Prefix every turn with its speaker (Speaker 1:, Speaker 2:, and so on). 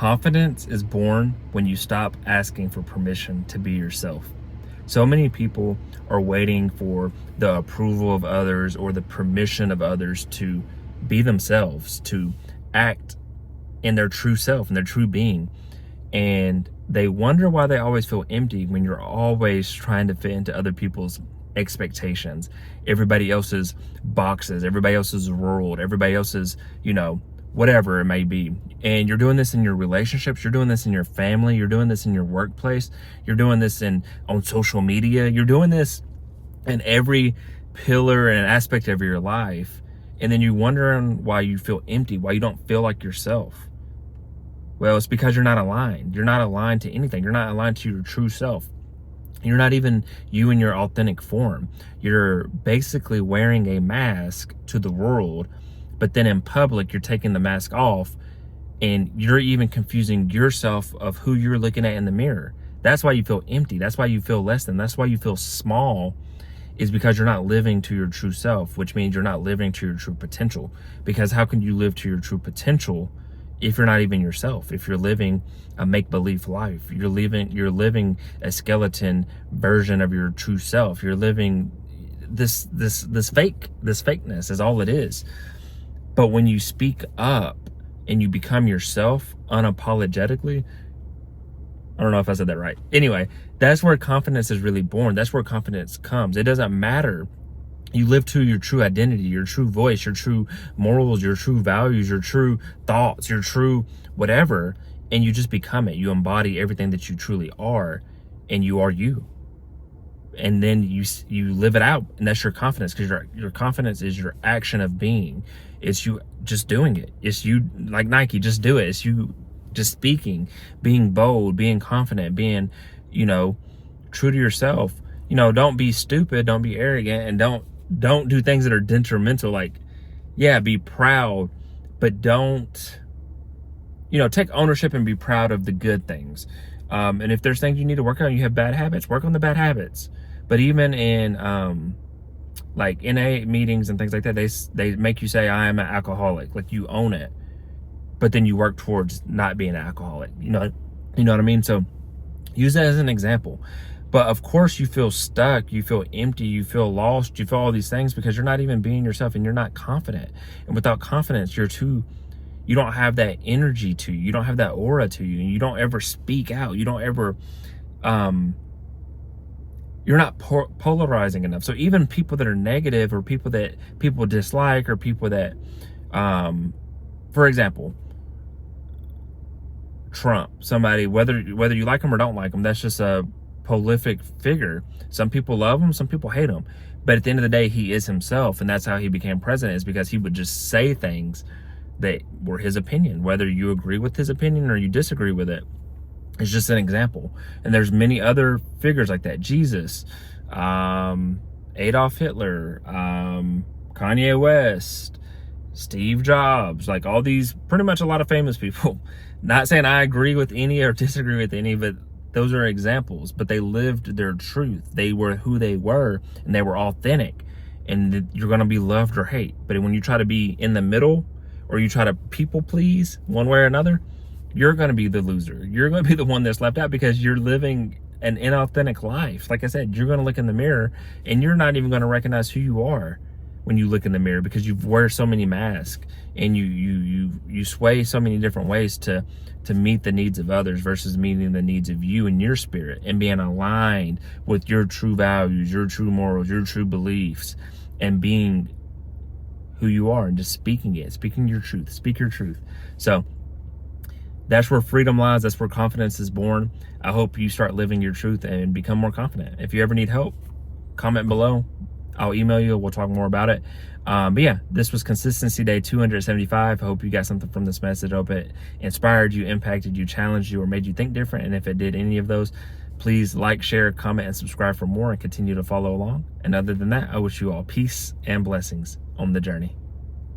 Speaker 1: Confidence is born when you stop asking for permission to be yourself. So many people are waiting for the approval of others or the permission of others to be themselves, to act in their true self, in their true being. And they wonder why they always feel empty when you're always trying to fit into other people's expectations, everybody else's boxes, everybody else's world, everybody else's, whatever it may be. And you're doing this in your relationships, you're doing this in your family, you're doing this in your workplace, you're doing this on social media, you're doing this in every pillar and aspect of your life. And then you wondering why you feel empty, why you don't feel like yourself. Well, it's because you're not aligned. You're not aligned to anything. You're not aligned to your true self. You're not even you in your authentic form. You're basically wearing a mask to the world, but then in public, you're taking the mask off and you're even confusing yourself of who you're looking at in the mirror. That's why you feel empty. That's why you feel less than. That's why you feel small, is because you're not living to your true self, which means you're not living to your true potential. Because how can you live to your true potential if you're not even yourself? If you're living a make-believe life, you're living a skeleton version of your true self. You're living this fakeness is all it is. But when you speak up and you become yourself unapologetically, I don't know if I said that right. Anyway, that's where confidence is really born. That's where confidence comes. It doesn't matter. You live to your true identity, your true voice, your true morals, your true values, your true thoughts, your true whatever, and you just become it. You embody everything that you truly are, and you are you. And then you live it out, and that's your confidence, because your confidence is your action of being. It's you just doing it. It's you, like Nike, just do it. It's you just speaking, being bold, being confident, being, true to yourself. Don't be stupid, don't be arrogant, and don't do things that are detrimental. Like, yeah, be proud, but don't, take ownership and be proud of the good things. And if there's things you need to work on, you have bad habits, work on the bad habits. But even in like NA meetings and things like that, they make you say, I am an alcoholic. Like, you own it, but then you work towards not being an alcoholic. You know what I mean? So use that as an example. But of course you feel stuck, you feel empty, you feel lost, you feel all these things because you're not even being yourself and you're not confident. And without confidence, you don't have that energy to you. You don't have that aura to you. And you don't ever speak out. You don't ever, you're not polarizing enough. So even people that are negative, or people that people dislike, or people that, for example, Trump, somebody, whether you like him or don't like him, that's just a prolific figure. Some people love him, some people hate him. But at the end of the day, he is himself, and that's how he became president, is because he would just say things that were his opinion, whether you agree with his opinion or you disagree with it. It's just an example. And there's many other figures like that. Jesus, Adolf Hitler, Kanye West, Steve Jobs, like all these, pretty much a lot of famous people. Not saying I agree with any or disagree with any, but those are examples. But they lived their truth. They were who they were, and they were authentic. And you're going to be loved or hate. But when you try to be in the middle, or you try to people please one way or another, you're going to be the loser. You're going to be the one that's left out, because you're living an inauthentic life. Like I said, you're going to look in the mirror and you're not even going to recognize who you are when you look in the mirror, because you wear so many masks and you sway so many different ways to meet the needs of others versus meeting the needs of you and your spirit, and being aligned with your true values, your true morals, your true beliefs, and being who you are, and just speaking your truth. Speak your truth. So that's where freedom lies. That's where confidence is born. I hope you start living your truth and become more confident. If you ever need help, comment below. I'll email you. We'll talk more about it. But yeah, this was Consistency Day 275. I hope you got something from this message. I hope it inspired you, impacted you, challenged you, or made you think different. And if it did any of those, please like, share, comment, and subscribe for more, and continue to follow along. And other than that, I wish you all peace and blessings on the journey.